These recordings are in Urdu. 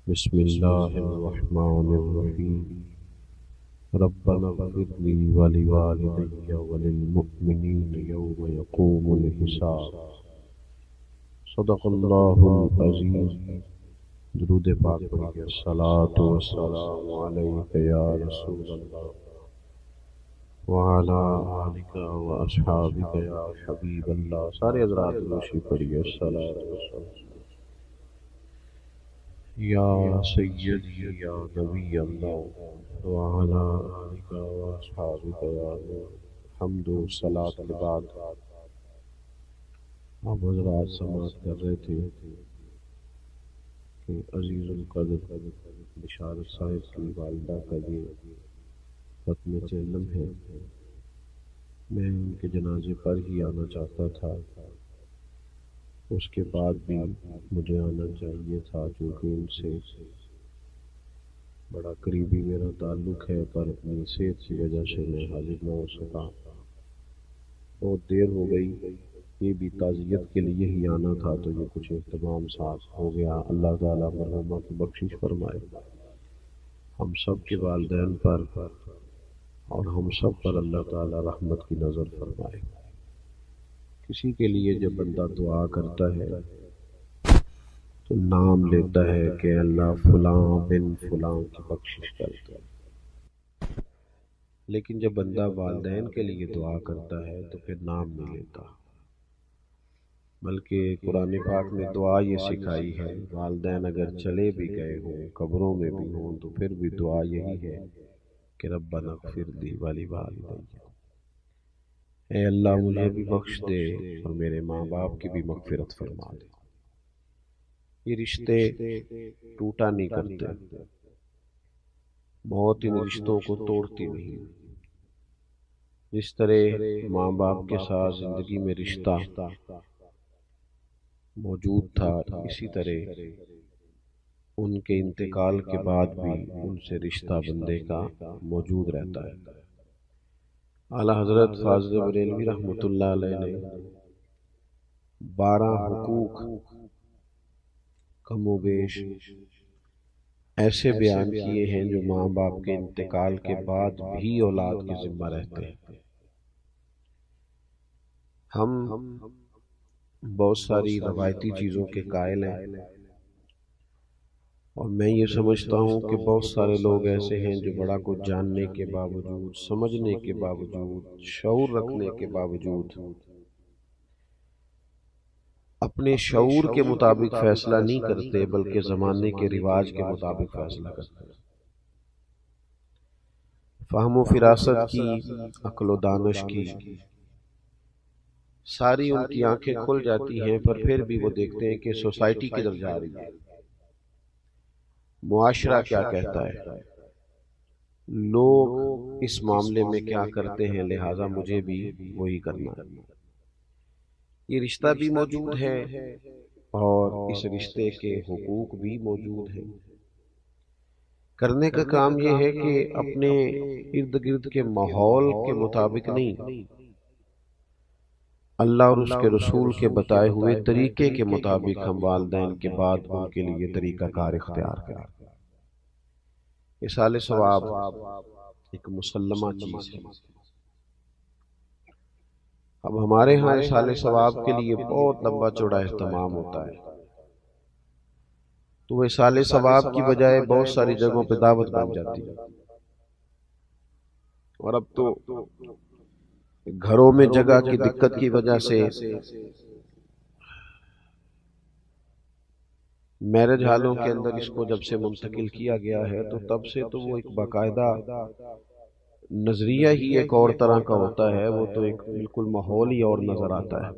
بسم اللہ الرحمن الرحیم ربنا اغفر لی ولوالدی وللمؤمنین یوم یقوم الحساب۔ صدق اللہ العظیم۔ درود پاک پڑھیے۔ الصلاۃ والسلام علیک یا رسول اللہ وعلی آلک واصحابک یا حبیب اللہ۔ سارے حضرات روشی پڑھیے۔ الصلاۃ والسلام یا سیدی یا نبی اللہ وعلی آلک واصحابک یا نور۔ حمد و صلاۃ کے بعد آپ حضرات سماعت کر رہے تھے کہ عزیز القدر بشارت صاحب کی والدہ کا یہ ختم چلم ہے۔ میں ان کے جنازے پر ہی آنا چاہتا تھا، اس کے بعد بھی مجھے آنا چاہیے تھا، چونکہ ان سے بڑا قریبی میرا تعلق ہے، پر اپنی صحت کی وجہ سے میں حاضر نہ ہو سکا۔ بہت دیر ہو گئی، یہ بھی تعزیت کے لیے ہی آنا تھا تو یہ کچھ اہتمام ساتھ ہو گیا۔ اللہ تعالیٰ مرحومہ کی بخشش فرمائے، ہم سب کے والدین پر اور ہم سب پر اللہ تعالیٰ رحمت کی نظر فرمائے۔ کسی کے لیے جب بندہ دعا کرتا ہے تو نام لیتا ہے کہ اللہ فلاں بن فلاں کی بخشش کرتا ہے، لیکن جب بندہ والدین کے لیے دعا کرتا ہے تو پھر نام نہیں لیتا، بلکہ قرآن پاک میں دعا یہ سکھائی ہے، والدین اگر چلے بھی گئے ہوں، قبروں میں بھی ہوں، تو پھر بھی دعا یہی ہے کہ ربنا اغفر لی ولوالدی، اے اللہ مجھے بھی بخش دے اور میرے ماں باپ کی بھی مغفرت فرما دے۔ یہ رشتے ٹوٹا نہیں کرتے، موت ان رشتوں کو توڑتی نہیں۔ جس طرح ماں باپ کے ساتھ زندگی میں رشتہ موجود تھا، اسی طرح ان کے انتقال کے بعد بھی ان سے رشتہ بندے کا موجود رہتا ہے۔ اعلیٰ حضرت فاضل بریلوی رحمۃ اللہ علیہ نے 12 حقوق کم و بیش ایسے بیان کیے ہیں جو ماں باپ کے انتقال کے بعد بھی اولاد کے ذمہ رہتے ہیں۔ ہم بہت ساری روایتی چیزوں کے قائل ہیں، اور میں یہ سمجھتا ہوں کہ بہت سارے لوگ ایسے ہیں جو بڑا کچھ جاننے کے باوجود، سمجھنے کے باوجود، شعور رکھنے کے باوجود اپنے شعور کے مطابق فیصلہ نہیں کرتے، بلکہ زمانے کے رواج کے مطابق فیصلہ کرتے ہیں۔ فہم و فراست کی، عقل و دانش کی ساری ان کی آنکھیں کھل جاتی ہیں، پر پھر بھی وہ دیکھتے ہیں کہ سوسائٹی کدھر جا رہی ہے، معاشرہ کیا کہتا ہے، لوگ اس معاملے میں کیا کرتے ہیں، لہٰذا مجھے بھی وہی کرنا ہے۔ یہ رشتہ بھی موجود ہے اور اس رشتے کے حقوق بھی موجود ہیں۔ کرنے کا کام یہ ہے کہ اپنے ارد گرد کے ماحول کے مطابق نہیں، اللہ اور اس کے رسول کے بتائے ہوئے طریقے کے مطابق ہم والدین کے بعد ان کے لیے طریقہ کار اختیار کریں۔ اصال ثواب ایک مسلمہ چیز ہے۔ اب ہمارے ہاں اصال ثواب کے لیے بہت لمبا چوڑا اہتمام ہوتا ہے، تو وہ اصال ثواب کی بجائے بہت ساری جگہوں پہ دعوت بن جاتی ہے، اور اب تو گھروں میں جگہ کی دقت کی وجہ سے میرج ہالوں کے اندر اس کو جب سے منتقل کیا گیا ہے تو تب سے تو وہ ایک باقاعدہ نظریہ ہی ایک اور طرح کا ہوتا ہے، وہ تو ایک بالکل ماحول ہی اور نظر آتا ہے۔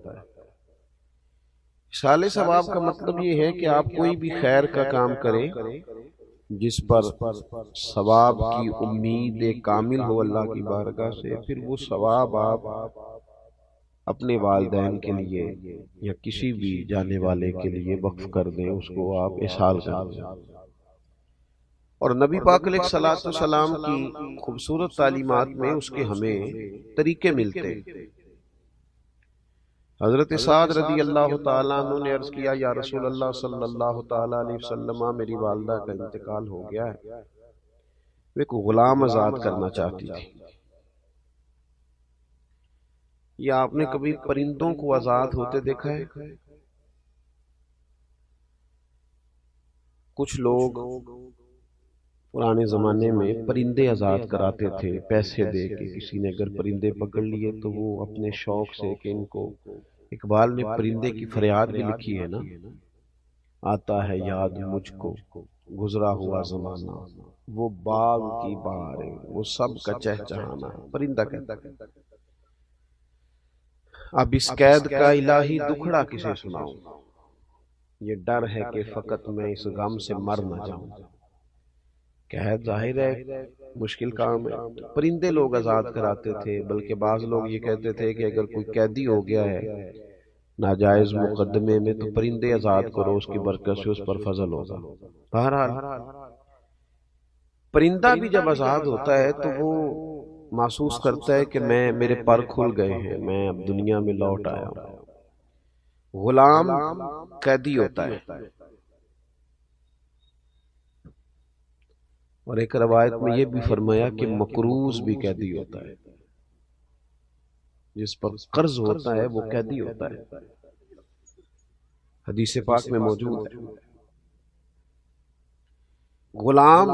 اصال ثواب کا مطلب یہ ہے کہ آپ کوئی بھی خیر کا کام کریں جس پر ثواب کی امید کامل ہو اللہ کی بارگاہ سے، پھر وہ ثواب آپ اپنے والدین کے لیے یا کسی بھی جانے والے کے لیے وقف کر دیں، اس کو آپ احسال کر دیں۔ اور نبی پاک علیہ الصلوۃ والسلام کی خوبصورت تعلیمات میں اس کے ہمیں طریقے ملتے ہیں۔ حضرت سعد رضی اللہ تعالیٰ عنہ نے عرض کیا یا رسول اللہ صلی اللہ تعالیٰ علیہ وسلم، میری والدہ کا انتقال ہو گیا ہے، وہ ایک غلام آزاد کرنا چاہتی تھی۔ یا آپ نے کبھی پرندوں کو آزاد ہوتے دیکھا ہے؟ کچھ لوگ پرانے زمانے میں پرندے آزاد کراتے تھے پیسے دے کے۔ کسی نے اگر پرندے پکڑ لیے تو وہ اپنے شوق سے، کہ ان کو، اقبال نے پرندے کی فریاد بھی لکھی ہے نا، آتا ہے یاد مجھ کو گزرا ہوا زمانہ، وہ باغ کی بہاریں، وہ سب کا چہچہانا، پرندہ کہتا ہے۔ اب اس قید کا الہی دکھڑا کسے سناؤں، یہ ڈر ہے کہ فقط میں اس غم سے مر نہ جاؤں۔ قید ظاہر ہے مشکل کام ہے، پرندے لوگ آزاد کراتے تھے، بلکہ بعض لوگ یہ کہتے تھے کہ اگر کوئی قیدی ہو گیا ہے ناجائز مقدمے میں تو پرندے آزاد کرو، اس کی برکت سے اس پر فضل ہوگا۔ بہرحال پرندہ بھی جب آزاد ہوتا ہے تو وہ محسوس کرتا ہے کہ میرے پر کھل گئے ہیں، میں اب دنیا میں لوٹ آیا ہوں۔ غلام قیدی ہوتا ہے، اور ایک روایت میں یہ بھی فرمایا کہ مقروض بھی قیدی ہوتا ہے، جس پر قرض ہوتا ہے وہ قیدی ہوتا ہے، حدیث پاک میں موجود ہے۔ غلام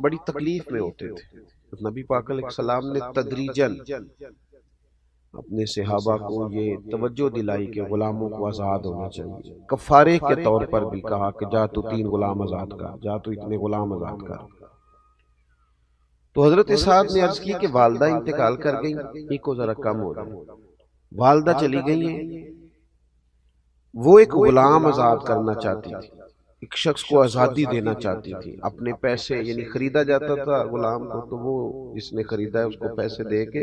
بڑی تکلیف میں ہوتے تھے، نبی پاک علیہ السلام نے تدریجاً اپنے صحابہ کو یہ توجہ دلائی کہ غلاموں کو آزاد ہونا چاہیے۔ کفارے کے طور پر بھی کہا کہ جا تو 3 غلام آزاد کر، جا تو اتنے غلام آزاد کر۔ تو حضرت سعد نے عرض کی کہ والدہ انتقال کر گئی، ایک کو ذرا کم ہو جائے، والدہ چلی گئی ہیں، وہ ایک غلام آزاد کرنا چاہتی تھی، ایک شخص کو آزادی دینا چاہتی تھی، اپنے پیسے، یعنی خریدا جاتا تھا غلام کو، تو وہ جس نے خریدا ہے اس کو پیسے دے کے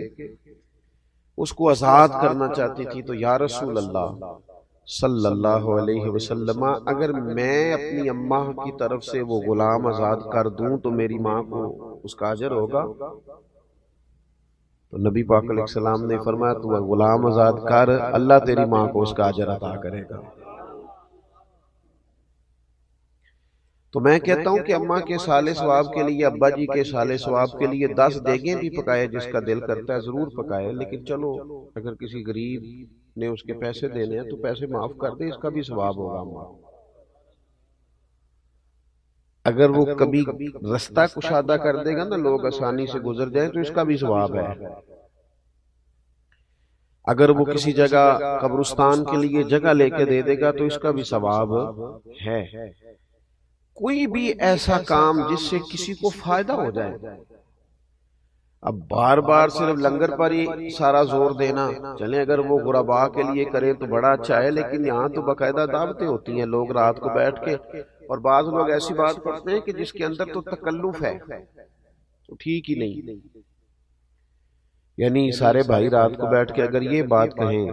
اس کو آزاد کرنا چاہتی تھی۔ تو یا رسول اللہ صلی اللہ علیہ وسلم، اگر میں اپنی اماں کی طرف سے وہ غلام آزاد کر دوں تو میری ماں کو اس کا اجر ہوگا؟ تو نبی پاک علیہ السلام نے فرمایا تو غلام آزاد کر، اللہ تیری ماں کو اس کا اجر عطا کرے گا۔ تو میں کہتا ہوں کہ اماں کے سالے ثواب کے لیے، ابا جی کے سالے ثواب کے لیے 10 دیگیں بھی پکائے، جس کا دل کرتا ہے ضرور پکائے، لیکن چلو اگر کسی غریب نے اس کے پیسے دینے ہیں تو پیسے معاف کر دے، اس کا بھی ثواب ہوگا اماں۔ اگر وہ کبھی رستہ کشادہ کر دے گا نا، لوگ آسانی سے گزر جائیں، تو اس کا بھی ثواب ہے۔ اگر وہ کسی جگہ قبرستان کے لیے جگہ لے کے دے دے گا تو اس کا بھی ثواب ہے۔ کوئی بھی ایسا کام جس سے کسی کو فائدہ ہو جائے، اب بار بار صرف لنگر پر ہی سارا زور دینا، چلیں اگر وہ غرباء کے لیے کریں تو بڑا اچھا ہے، لیکن یہاں تو باقاعدہ دعوتیں ہوتی ہیں، لوگ رات کو بیٹھ کے، اور بعض لوگ ایسی بات کرتے ہیں کہ جس کے اندر تو تکلف ہے، تو ٹھیک ہی نہیں۔ یعنی سارے بھائی رات کو بیٹھ کے اگر یہ بات کہیں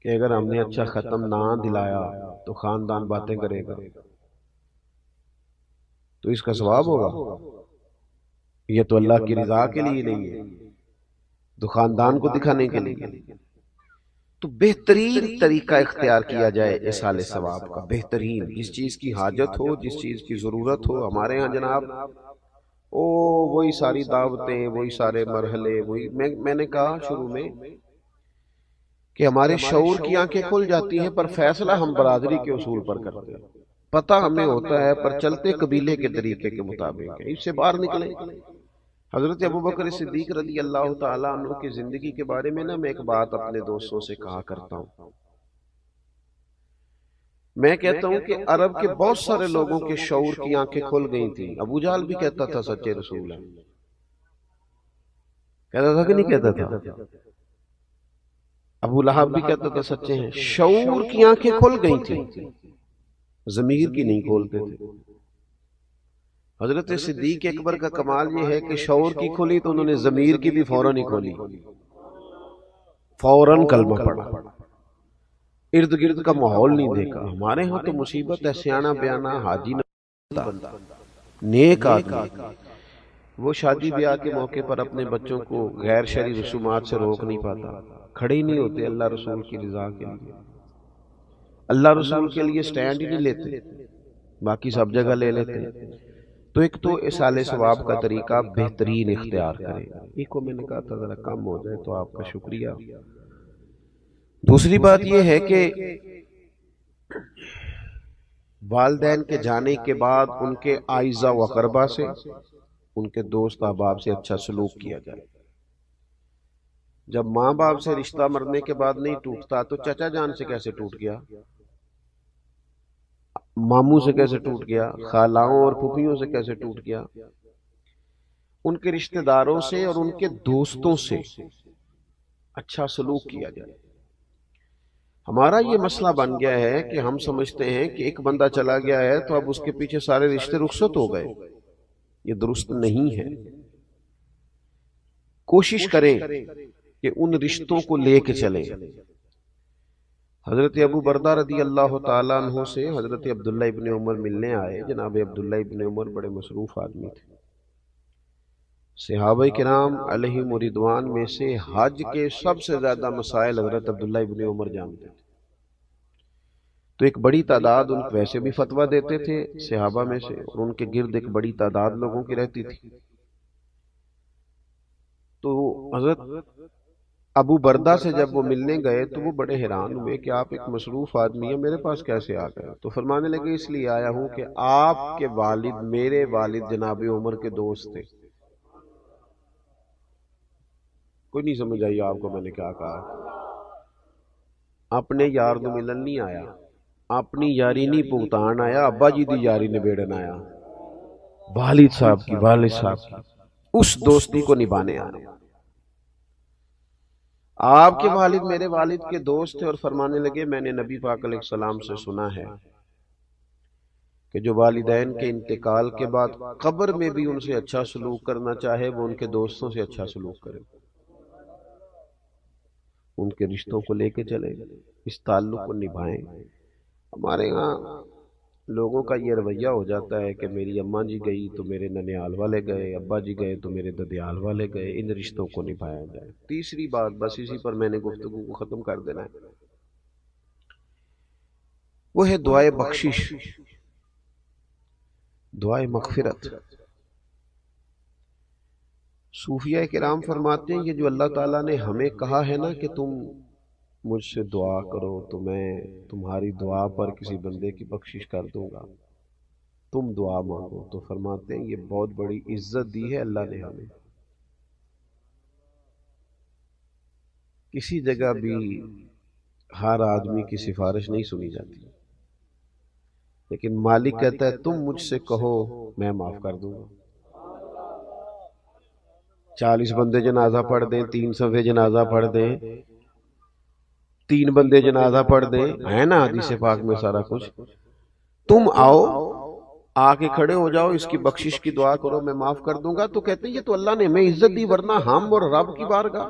کہ اگر ہم نے اچھا ختم نہ دلایا تو خاندان باتیں کرے گا، تو اس کا ثواب ہوگا؟ یہ تو اللہ کی رضا کے لیے نہیں ہے، تو خاندان کو دکھانے کے لیے۔ تو بہترین طریقہ اختیار کیا جائے ایصال ثواب کا، بہترین، جس چیز کی حاجت ہو، جس چیز کی ضرورت ہو۔ ہمارے ہاں جناب وہی ساری دعوتیں، وہی سارے مرحلے، وہی میں نے کہا شروع میں کہ ہمارے شعور کی آنکھیں کھل جاتی ہیں، پر فیصلہ ہم برادری کے اصول پر کرتے ہیں، پتہ ہمیں ہوتا ہے پر چلتے قبیلے کے طریقے کے مطابق، اس سے باہر نکلیں۔ حضرت ابوبکر صدیق رضی اللہ تعالیٰ عنہ کی زندگی کے بارے میں نا میں ایک بات اپنے دوستوں سے کہا کرتا ہوں، میں کہتا ہوں کہ عرب کے بہت سارے لوگوں کے شعور کی آنکھیں کھل گئی تھیں۔ ابو جہل بھی کہتا تھا سچے رسول ہیں، کہتا تھا کہ نہیں کہتا تھا؟ ابو لہب بھی کہتا تھا سچے ہیں۔ شعور کی آنکھیں کھل گئی تھیں، ضمیر کی نہیں کھولتے تھے۔ حضرت صدیق اکبر کا کمال یہ ہے کہ شعور کی کھلی تو انہوں نے ضمیر کی بھی فوراً ہی کھولی، فوراً کلمہ پڑھا، ارد گرد کا ماحول نہیں دیکھا۔ ہمارے ہاں تو مصیبت ہے، سیانہ بیانہ حاجی بندہ، نیک آدمی، وہ شادی بیاہ کے موقع پر اپنے بچوں کو غیر شرعی رسومات سے روک نہیں پاتا، کھڑے ہی نہیں ہوتے اللہ رسول کی رضا کے لیے، اللہ رسول کے لیے سٹینڈ ہی نہیں لیتے، باقی سب جگہ لے لیتے ہیں۔ تو ایک تو اصال ثواب کا طریقہ بہترین اختیار کریں، ایک کو میں نے کہا تھا ذرا کم ہو جائے تو آپ کا شکریہ۔ دوسری بات یہ ہے کہ والدین کے جانے کے بعد ان کے اعزا و اقربا سے، ان کے دوست احباب سے اچھا سلوک کیا جائے۔ جب ماں باپ سے رشتہ مرنے کے بعد نہیں ٹوٹتا تو چچا جان سے کیسے ٹوٹ گیا، ماموں سے کیسے ٹوٹ گیا، خالاؤں اور پھوپھیوں سے کیسے ٹوٹ گیا؟ ان کے رشتہ داروں سے اور ان کے دوستوں سے اچھا سلوک کیا جائے۔ ہمارا یہ مسئلہ بن گیا ہے کہ ہم سمجھتے ہیں کہ ایک بندہ چلا گیا ہے تو اب اس کے پیچھے سارے رشتے رخصت ہو گئے، یہ درست نہیں ہے۔ کوشش کریں کہ ان رشتوں کو لے کے چلیں۔ حضرت ابو بردہ رضی اللہ تعالیٰ عنہ سے حضرت عبداللہ ابن عمر ملنے آئے۔ جناب عبداللہ ابن عمر بڑے مصروف آدمی تھے، صحابہ کرام علیہم رضوان میں سے حج کے سب سے زیادہ مسائل حضرت عبداللہ ابن عمر جانتے تھے، تو ایک بڑی تعداد ان کو ویسے بھی فتویٰ دیتے تھے صحابہ میں سے، اور ان کے گرد ایک بڑی تعداد لوگوں کی رہتی تھی۔ تو حضرت ابو بردہ سے جب وہ ملنے گئے تو وہ بڑے حیران ہوئے کہ آپ ایک مصروف آدمی ہیں، میرے پاس کیسے آ گئے؟ تو فرمانے لگے اس لیے آیا ہوں کہ آپ کے والد میرے والد جناب عمر کے دوست تھے۔ کوئی نہیں سمجھ آئی آپ کو میں نے کیا کہا؟ اپنے یار نو ملن نہیں آیا، اپنی یاری نہیں بھگتان آیا، ابا جی دی یاری نبیڑن آیا، والد صاحب کی اس دوستی کو نبھانے آیا۔ آپ کے والد میرے والد کے دوست تھے، اور فرمانے لگے میں نے نبی پاک علیہ السلام سے سنا ہے کہ جو والدین کے انتقال کے بعد قبر میں بھی ان سے اچھا سلوک کرنا چاہے وہ ان کے دوستوں سے اچھا سلوک کرے، ان کے رشتوں کو لے کے چلے، اس تعلق کو نبھائیں۔ ہمارے ہاں لوگوں کا یہ رویہ ہو جاتا ہے کہ میری اماں جی گئی تو میرے ننیال والے گئے، ابا جی گئے تو میرے ددیال والے گئے، ان رشتوں کو نبھایا جائے۔ تیسری بات، بس اسی پر میں نے گفتگو کو ختم کر دینا ہے، وہ ہے دعائے بخشش، دعائے مغفرت۔ صوفیہ کرام فرماتے ہیں کہ جو اللہ تعالیٰ نے ہمیں کہا ہے نا کہ تم مجھ سے دعا کرو تو میں تمہاری دعا پر کسی بندے کی بخشش کر دوں گا، تم دعا مانگو، تو فرماتے ہیں یہ بہت بڑی عزت دی ہے اللہ نے ہمیں۔ کسی جگہ بھی ہر آدمی کی سفارش نہیں سنی جاتی، لیکن مالک کہتا ہے تم مجھ سے کہو میں معاف کر دوں گا۔ 40 بندے جنازہ پڑھ دیں، 3 صفحے جنازہ پڑھ دیں، 3 بندے جنازہ پڑھ دیں، ہے نا حدیث پاک میں سارا کچھ، تم آؤ آ کے کھڑے ہو جاؤ، اس کی بخشش کی دعا کرو میں معاف کر دوں گا، تو کہتے ہیں یہ تو اللہ نے ہمیں عزت دی، ورنہ ہم اور رب کی بارگاہ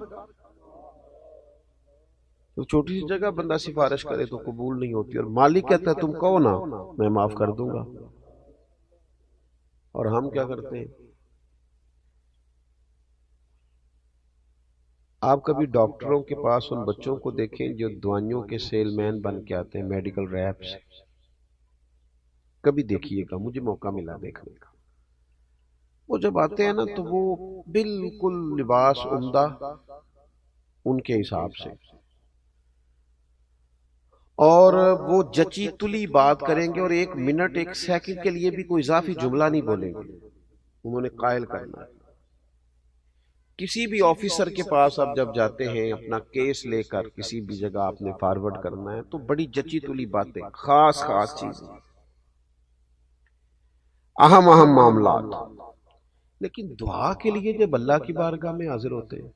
تو چھوٹی سی جگہ بندہ سفارش کرے تو قبول نہیں ہوتی، اور مالک کہتا ہے تم کہو نا میں معاف کر دوں گا۔ اور ہم کیا کرتے ہیں؟ آپ کبھی ڈاکٹروں کے پاس ان بچوں کو دیکھیں جو دوائیوں کے سیل مین بن کے آتے ہیں، میڈیکل ریپس، کبھی دیکھیے گا، مجھے موقع ملا دیکھنے کا۔ وہ جب آتے ہیں نا تو وہ بالکل لباس عمدہ ان کے حساب سے، اور وہ جچی تلی بات کریں گے، اور 1 منٹ 1 سیکنڈ کے لیے بھی کوئی اضافی جملہ نہیں بولیں گے، انہوں نے قائل کرنا ہے۔ کسی بھی آفیسر کے پاس آپ جب جاتے ہیں اپنا کیس لے کر، کسی بھی جگہ آپ نے فارورڈ کرنا ہے تو بڑی جچی تلی باتیں، خاص چیزیں، اہم معاملات، لیکن دعا کے لیے جب اللہ کی بارگاہ میں حاضر ہوتے ہیں،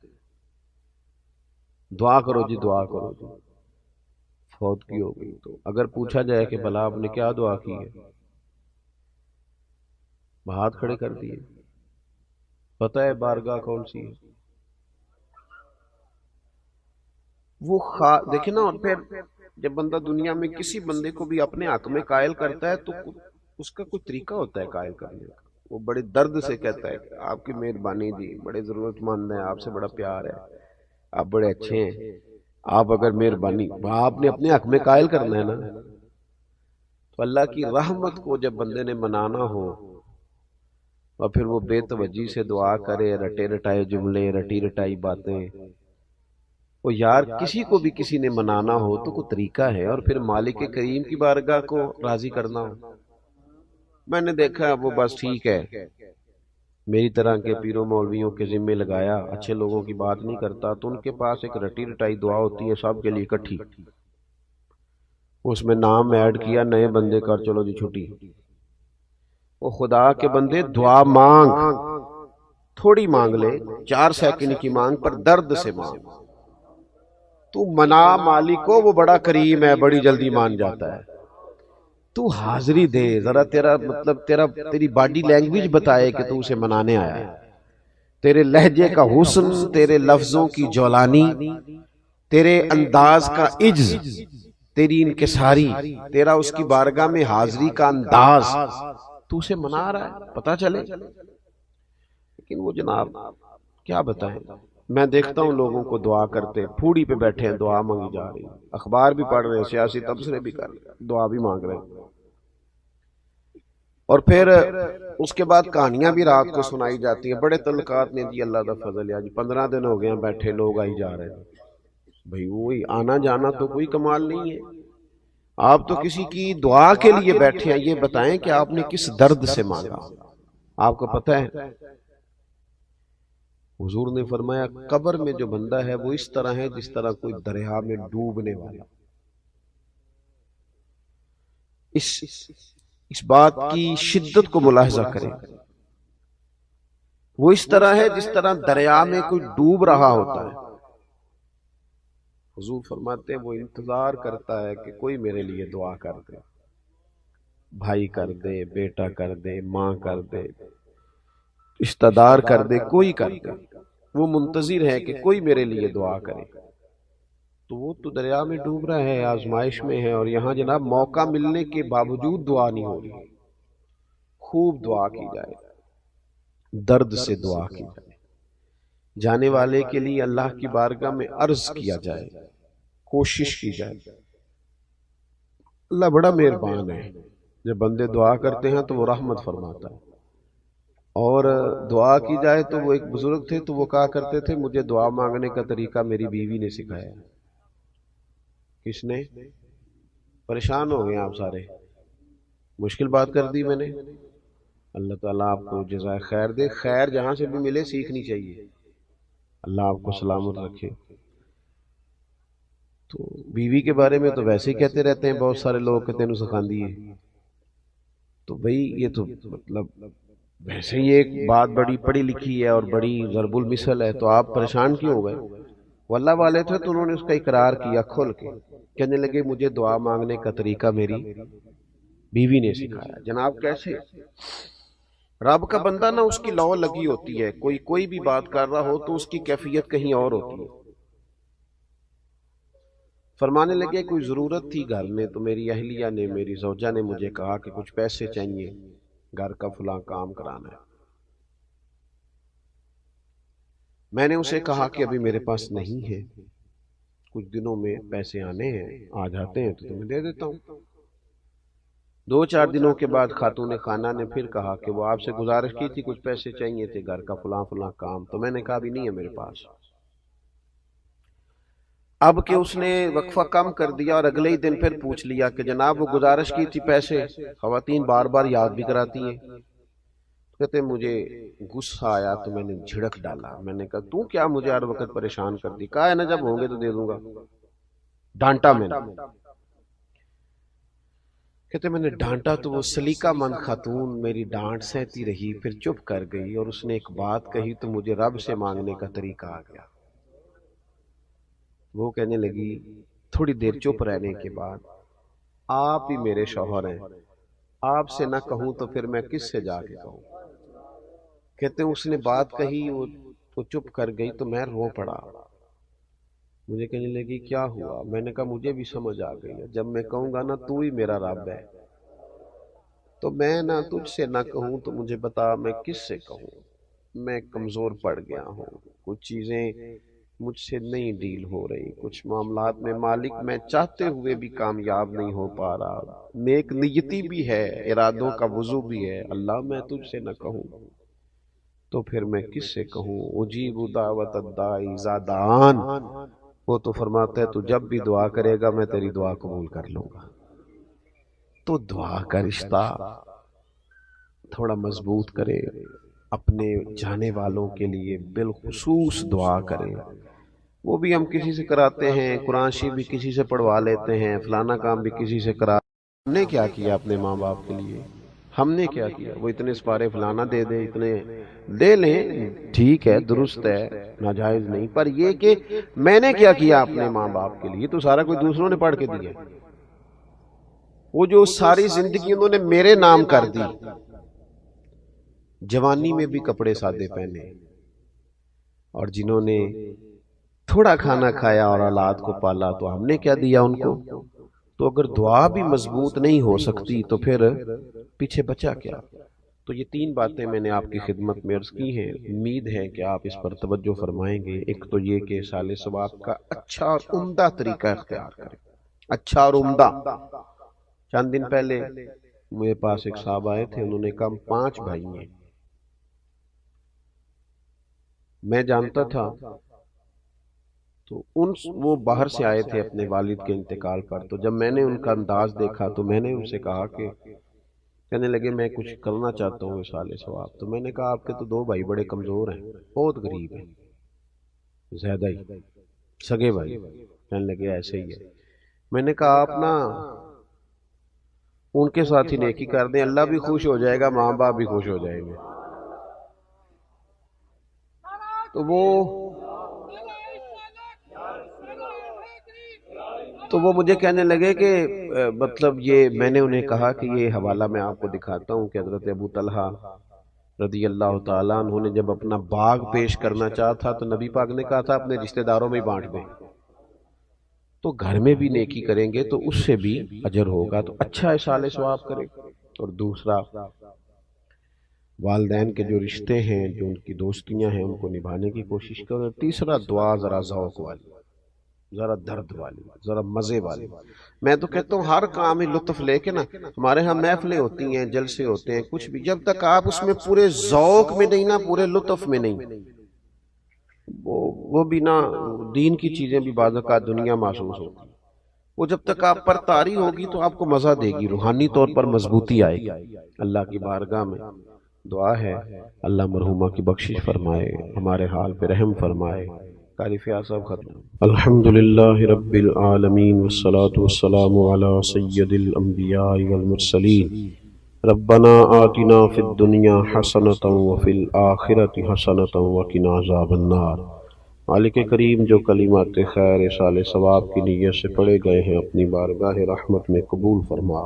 دعا کرو جی، دعا کرو جی، فوت کی ہو گئی تو اگر پوچھا جائے کہ بھلا آپ نے کیا دعا کی ہے، ہاتھ کھڑے کر دیے، پتہ ہے بارگاہ کون سی ہے وہ دیکھیں نا۔ اور پھر جب بندہ دنیا میں کسی بندے کو بھی اپنے حق میں قائل کرتا ہے تو اس کا کوئی طریقہ ہوتا ہے قائل کرنے کا، وہ بڑے درد سے کہتا ہے کہ آپ کی مہربانی دی، بڑے ضرورت مند ہیں، آپ سے بڑا پیار ہے، آپ بڑے اچھے ہیں، آپ اگر مہربانی آپ نے اپنے حق میں قائل کرنا ہے نا، تو اللہ کی رحمت کو جب بندے نے منانا ہو اور پھر وہ بے توجہی سے دعا کرے، رٹے رٹائے جملے، رٹی رٹائی باتیں، وہ یار کسی کو بھی کسی نے منانا ہو تو کوئی طریقہ ہے، اور پھر مالک کریم کی بارگاہ کو راضی کرنا ہو۔ میں نے دیکھا وہ بس ٹھیک ہے، میری طرح کے پیروں مولویوں کے ذمے لگایا، اچھے لوگوں کی بات نہیں کرتا، تو ان کے پاس ایک رٹی رٹائی دعا ہوتی ہے سب کے لیے اکٹھی، اس میں نام ایڈ کیا نئے بندے کا، چلو جی چھٹی۔ وہ خدا کے بندے دعا مانگ، تھوڑی مانگ لے، 4 سیکنڈ کی مانگ پر درد سے مانگ، تو منا مالک کو، وہ بڑا کریم ہے، بڑی جلدی مان جاتا ہے۔ تو حاضری دے ذرا، تیرا مطلب تیری باڈی لینگویج بتائے کہ تو اسے منانے آیا ہے، تیرے لہجے کا حسن، تیرے لفظوں کی جولانی، تیرے انداز کا عجز، تیری انکساری، تیرا اس کی بارگاہ میں حاضری کا انداز، تو اسے منا رہا ہے، پتہ چلے۔ لیکن وہ جناب کیا بتائیں، میں دیکھتا ہوں لوگوں کو دعا کرتے، پھوڑی پہ بیٹھے ہیں، دعا مانگی جا رہی، اخبار بھی پڑھ رہے ہیں، سیاسی تبصرے بھی کر رہے ہیں، دعا بھی مانگ رہے ہیں، اور پھر اس کے بعد کہانیاں بھی رات کو سنائی جاتی ہیں، بڑے تعلقات نے جی، اللہ کا فضل ہے جی، 15 دن ہو گئے ہیں بیٹھے، لوگ آئی جا رہے ہیں۔ بھئی وہی آنا جانا تو کوئی کمال نہیں ہے، آپ تو کسی کی دعا کے لیے بیٹھے ہیں، یہ بتائیں کہ آپ نے کس درد سے مانگا۔ آپ کو پتہ ہے حضور نے فرمایا قبر میں جو بندہ ہے وہ اس طرح ہے جس طرح کوئی دریا میں ڈوبنے والا۔ اس بات کی شدت کو ملاحظہ کریں، وہ اس طرح ہے جس طرح دریا میں کوئی ڈوب رہا ہوتا ہے۔ حضور فرماتے ہیں وہ انتظار کرتا ہے کہ کوئی میرے لیے دعا کر دے، بھائی کر دے، بیٹا کر دے، ماں کر دے، رشتہ دار کر دے، کوئی کر دے، وہ منتظر ہے کہ کوئی میرے لیے دعا کرے۔ تو وہ تو دریا میں ڈوب رہا ہے، آزمائش میں ہے، اور یہاں جناب موقع ملنے کے باوجود دعا نہیں ہو رہی۔ خوب دعا کی جائے، درد سے دعا کی جائے، جانے والے کے لیے اللہ کی بارگاہ میں عرض کیا جائے، کوشش کی جائے۔ اللہ بڑا مہربان ہے، جب بندے دعا کرتے ہیں تو وہ رحمت فرماتا ہے، اور دعا کی جائے تو وہ ایک بزرگ تھے تو وہ کہا کرتے تھے مجھے دعا مانگنے کا طریقہ میری بیوی نے سکھایا۔ کس نے؟ پریشان ہو گئے آپ سارے، مشکل بات کر دی میں نے۔ اللہ تعالیٰ آپ کو جزائے خیر دے، خیر جہاں سے بھی ملے سیکھنی چاہیے، اللہ آپ کو سلامت رکھے۔ تو بیوی کے بارے میں تو ویسے ہی کہتے رہتے ہیں بہت سارے لوگ کہ تینوں سکھاندی ہے، تو بھئی یہ تو مطلب ویسے ہی ایک بات بڑی پڑھی لکھی ہے اور بڑی ضرب المثل ہے، تو آپ پریشان کیوں ہو گئے؟ وہ اللہ والے تھے تو انہوں نے اس کا اقرار کیا کھل کے، کہنے لگے مجھے دعا مانگنے کا طریقہ میری بیوی نے سکھایا۔ جناب کیسے؟ رب کا بندہ نہ اس کی لو لگی ہوتی ہے، کوئی بھی بات کر رہا ہو تو اس کی کیفیت کہیں اور ہوتی ہے۔ فرمانے لگے کوئی ضرورت تھی گھر میں تو میری اہلیہ نے، میری زوجہ نے مجھے کہا کہ کچھ پیسے چاہیے، گھر کا فلاں کام کرانا ہے۔ میں نے اسے کہا کہ ابھی میرے پاس نہیں ہے، کچھ دنوں میں پیسے آنے ہیں، آ جاتے ہیں تو تمہیں دے دیتا ہوں۔ 2-4 دنوں کے بعد خاتون خانہ نے پھر کہا کہ وہ آپ سے گزارش کی تھی کچھ پیسے چاہیے تھے، گھر کا فلاں فلاں کام، تو میں نے کہا بھی نہیں ہے میرے پاس۔ اب کہ اس نے وقفہ کم کر دیا اور اگلے ہی دن پھر پوچھ لیا کہ جناب وہ گزارش کی تھی پیسے، خواتین بار بار یاد بھی کراتی ہیں۔ کہتے مجھے غصہ آیا تو میں نے جھڑک ڈالا، میں نے کہا تو کیا مجھے ہر وقت پریشان کر دی، کہا ہے نا جب ہوں گے تو دے دوں گا، ڈانٹا میں نے۔ کہتے میں نے ڈانٹا تو وہ سلیقہ مند خاتون میری ڈانٹ سہتی رہی، پھر چپ کر گئی، اور اس نے ایک بات کہی تو مجھے رب سے مانگنے کا طریقہ آ گیا۔ وہ کہنے لگی تھوڑی دیر چپ رہنے کے بعد آپ ہی میرے شوہر ہیں، آپ سے نہ کہوں تو پھر میں کس سے جا کے کہوں۔ کہتے ہیں اس نے بات کہی، وہ چپ کر گئی تو میں رو پڑا۔ مجھے کہنے لگی کیا ہوا؟ میں نے کہا مجھے بھی سمجھ آ گئی ہے، جب میں کہوں گا نا تو ہی میرا رب ہے، تو میں نہ تجھ سے نہ کہوں تو مجھے بتا میں کس سے کہوں، میں کمزور پڑ گیا ہوں، کچھ چیزیں مجھ سے نہیں ڈیل ہو رہی، کچھ معاملات میں مالک میں چاہتے ہوئے بھی کامیاب نہیں ہو پا رہا، نیک نیتی بھی ہے، ارادوں کا وضو بھی ہے، اللہ میں تجھ سے نہ کہوں تو پھر میں کس سے کہوں؟ اجیب دعوت الداعی اذا دعان، وہ تو فرماتا ہے تو جب بھی دعا کرے گا میں تیری دعا قبول کر لوں گا۔ تو دعا کا رشتہ تھوڑا مضبوط کرے، اپنے جانے والوں کے لیے بالخصوص دعا کرے۔ وہ بھی ہم کسی سے کراتے ہیں، قرآن شریف بھی کسی سے پڑھوا لیتے ہیں، فلانا کام بھی کسی سے کرا۔ ہم نے کیا کیا اپنے ماں باپ کے لیے؟ ہم نے کیا کیا؟ وہ اتنے سپارے فلانا دے دے، اتنے دے لیں، ٹھیک ہے، درست ہے، ناجائز نہیں، پر یہ کہ میں نے کیا کیا اپنے ماں باپ کے لیے؟ تو سارا کوئی دوسروں نے پڑھ کے دیا۔ وہ جو ساری زندگی انہوں نے میرے نام کر دی، جوانی میں بھی کپڑے سادے پہنے، اور جنہوں نے تھوڑا کھانا کھایا اور اولاد کو پالا، تو ہم نے کیا دیا ان کو؟ تو اگر دعا بھی مضبوط نہیں ہو سکتی تو پھر پیچھے بچا کیا؟ تو یہ تین باتیں میں نے آپ کی خدمت میں عرض کی ہیں، امید ہے کہ آپ اس پر توجہ فرمائیں گے۔ ایک تو یہ کہ سال ثواب کا اچھا اور عمدہ طریقہ اختیار کریں، اچھا اور عمدہ۔ چند دن پہلے میرے پاس ایک صاحب آئے تھے، انہوں نے کہا 5 بھائی ہیں، میں جانتا تھا تو وہ باہر سے آئے تھے اپنے والد کے انتقال پر، تو جب میں نے ان کا انداز دیکھا تو میں نے ان سے کہا کہ کہنے لگے میں کچھ کرنا چاہتا ہوں سال ثواب۔ تو میں نے کہا آپ کے تو 2 بھائی بڑے کمزور ہیں، بہت غریب ہیں، زیادہ ہی سگے بھائی۔ کہنے لگے ایسے ہی ہے۔ میں نے کہا آپ نا ان کے ساتھ ہی نیکی کر دیں، اللہ بھی خوش ہو جائے گا، ماں باپ بھی خوش ہو جائیں گے۔ تو وہ مجھے کہنے لگے کہ مطلب یہ، میں نے انہیں کہا کہ یہ حوالہ میں آپ کو دکھاتا ہوں کہ حضرت ابو طلحہ رضی اللہ تعالیٰ عنہ نے جب اپنا باغ پیش کرنا چاہا تھا تو نبی پاک نے کہا تھا اپنے رشتہ داروں میں بانٹ دیں۔ تو گھر میں بھی نیکی کریں گے تو اس سے بھی اجر ہوگا، تو اچھا اصال ثواب کریں۔ اور دوسرا، والدین کے جو رشتے ہیں، جو ان کی دوستیاں ہیں، ان کو نبھانے کی کوشش کریں۔ تیسرا، دعا ذرا ذوق والی، ذرا درد والی، ذرا مزے والی۔ میں تو کہتا ہوں ہر کام میں لطف لے کے نا، ہمارے ہاں محفلیں ہوتی ہیں، جلسے ہوتے ہیں، کچھ بھی، جب تک آپ اس میں پورے ذوق میں نہیں نا، پورے لطف میں نہیں، وہ بھی نا، دین کی چیزیں بھی بعض اوقات دنیا محسوس ہوتی، وہ جب تک آپ پر طاری ہوگی تو آپ کو مزہ دے گی، روحانی طور پر مضبوطی آئے گی۔ اللہ کی بارگاہ میں دعا ہے اللہ مرحومہ کی بخشش فرمائے، ہمارے حال پہ رحم فرمائے۔ قاری فیاض صاحب ختم۔ الحمدللہ رب العالمین والصلاة والسلام علی سید الانبیاء والمرسلین۔ ربنا آتنا فی الدنیا حسنۃ وفی الآخرۃ حسنۃ وقنا عذاب النار۔ مالک کریم، جو کلمات خیر سال ثواب کی نیت سے پڑھے گئے ہیں اپنی بارگاہ رحمت میں قبول فرما۔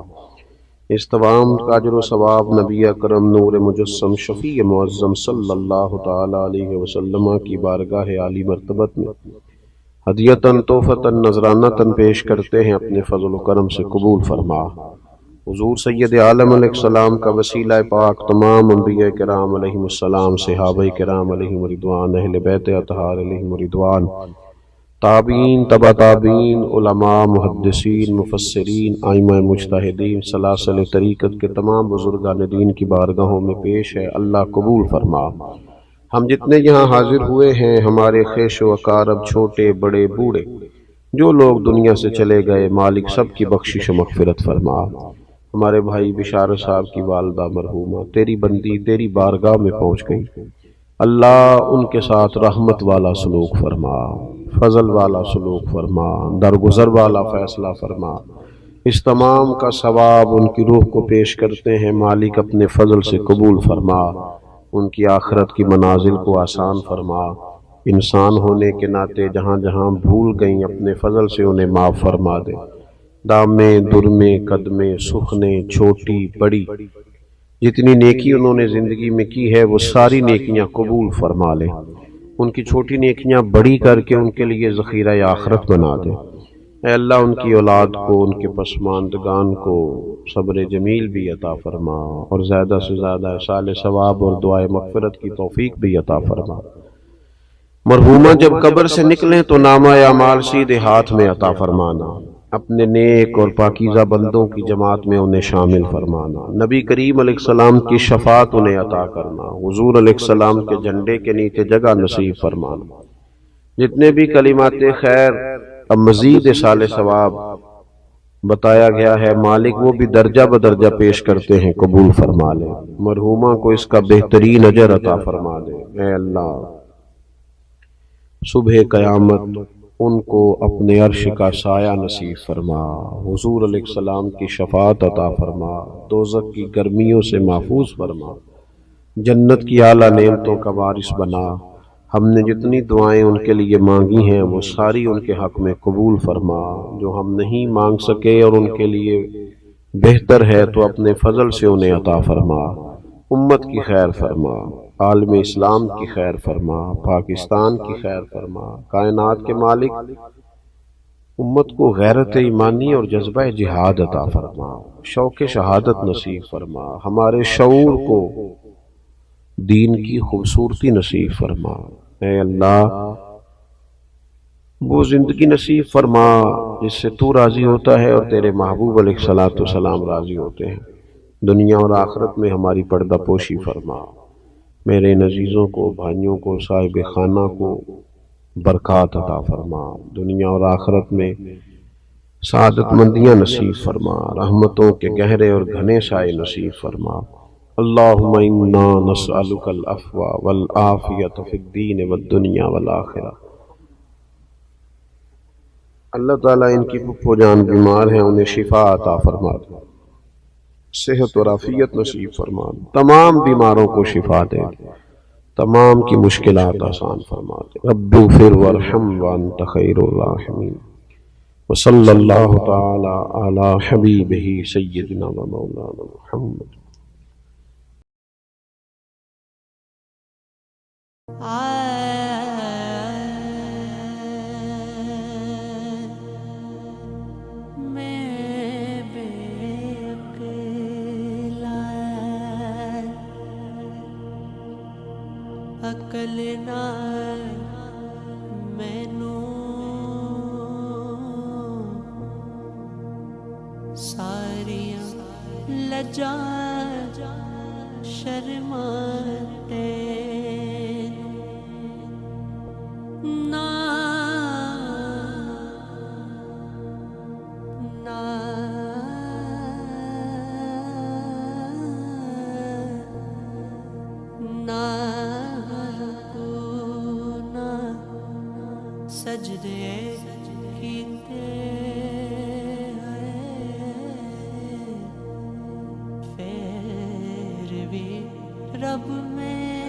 اس تمام کا اجر و ثواب نبی اکرم نور مجسم شفیع معظم صلی اللہ تعالی علیہ وسلم کی بارگاہ عالی مرتبت میں ہدیتاً تحفتاً نذرانتاً پیش کرتے ہیں، اپنے فضل و کرم سے قبول فرما۔ حضور سید عالم علیہ السلام کا وسیلہ پاک تمام انبیاء کرام علیہم السلام، صحابہ کرام علیہم رضوان، اہل بیت اطہار علیہم رضوان، تابعین، تبع تابعین، علماء، محدثین، مفسرین، ائمہ مجتہدین، سلاسل طریقت کے تمام بزرگان دین کی بارگاہوں میں پیش ہے، اللہ قبول فرما۔ ہم جتنے یہاں حاضر ہوئے ہیں، ہمارے خیش و اقارب، چھوٹے بڑے بوڑھے، جو لوگ دنیا سے چلے گئے، مالک سب کی بخشش و مغفرت فرما۔ ہمارے بھائی بشارت صاحب کی والدہ مرحومہ تیری بندی تیری بارگاہ میں پہنچ گئی، اللہ ان کے ساتھ رحمت والا سلوک فرما، فضل والا سلوک فرما، درگزر والا فیصلہ فرما۔ اس تمام کا ثواب ان کی روح کو پیش کرتے ہیں، مالک اپنے فضل سے قبول فرما، ان کی آخرت کی منازل کو آسان فرما۔ انسان ہونے کے ناطے جہاں جہاں بھول گئیں، اپنے فضل سے انہیں معاف فرما دے۔ دامیں درمیں قدمیں سخنیں چھوٹی بڑی، جتنی نیکی انہوں نے زندگی میں کی ہے وہ ساری نیکیاں قبول فرما لے، ان کی چھوٹی نیکیاں بڑی کر کے ان کے لیے ذخیرہ آخرت بنا دے۔ اے اللہ ان کی اولاد کو، ان کے پسماندگان کو صبر جمیل بھی عطا فرما، اور زیادہ سے زیادہ اصال ثواب اور دعائے مغفرت کی توفیق بھی عطا فرما۔ مرحوما جب قبر سے نکلیں تو نامہ اعمال سیدھے ہاتھ میں عطا فرمانا، اپنے نیک اور پاکیزہ بندوں کی جماعت میں انہیں شامل فرمانا، نبی کریم علیہ السلام کی شفاعت انہیں عطا کرنا، حضور علیہ السلام کے جھنڈے کے نیچے جگہ نصیب فرمانا۔ جتنے بھی کلمات خیر اب مزید اصال ثواب بتایا گیا ہے، مالک وہ بھی درجہ بدرجہ پیش کرتے ہیں، قبول فرما لے، مرحوما کو اس کا بہترین اجر عطا فرما دے۔ اے اللہ صبح قیامت ان کو اپنے عرش کا سایہ نصیب فرما، حضور علیہ السلام کی شفاعت عطا فرما، دوزخ کی گرمیوں سے محفوظ فرما، جنت کی اعلیٰ نعمتوں کا وارث بنا۔ ہم نے جتنی دعائیں ان کے لیے مانگی ہیں وہ ساری ان کے حق میں قبول فرما، جو ہم نہیں مانگ سکے اور ان کے لیے بہتر ہے تو اپنے فضل سے انہیں عطا فرما۔ امت کی خیر فرما، عالم اسلام کی خیر فرما، پاکستان کی خیر فرما، کائنات کے مالک امت کو غیرت ایمانی اور جذبہ جہاد عطا فرما، شوق شہادت نصیب فرما، ہمارے شعور کو دین کی خوبصورتی نصیب فرما۔ اے اللہ وہ زندگی نصیب فرما جس سے تو راضی ہوتا ہے اور تیرے محبوب علیہ الصلوۃ والسلام راضی ہوتے ہیں، دنیا اور آخرت میں ہماری پردہ پوشی فرما، میرے ان عزیزوں کو، بھائیوں کو، صاحب خانہ کو برکات عطا فرما، دنیا اور آخرت میں سعادت مندیاں نصیب فرما، رحمتوں کے گہرے اور گھنے سائے نصیب فرما۔ اللہم انا نسألک العفو والعافیۃ فی الدین والدنیا والآخرہ۔ اللہ تعالیٰ ان کی پھپھو جان بیمار ہیں، انہیں شفا عطا فرما دے، صحت اور عافیت نصیب فرما دے، تمام بیماروں کو شفا دے، تمام کی مشکلات آسان فرما دے۔ رب اغفر وارحم وانت خیر الراحمین، وصلی اللہ تعالی علی حبیبہ سیدنا و مولانا محمد۔ عقل نہ مینوں ساریاں لجا شرما سجدے کیتے پھر بھی رب میں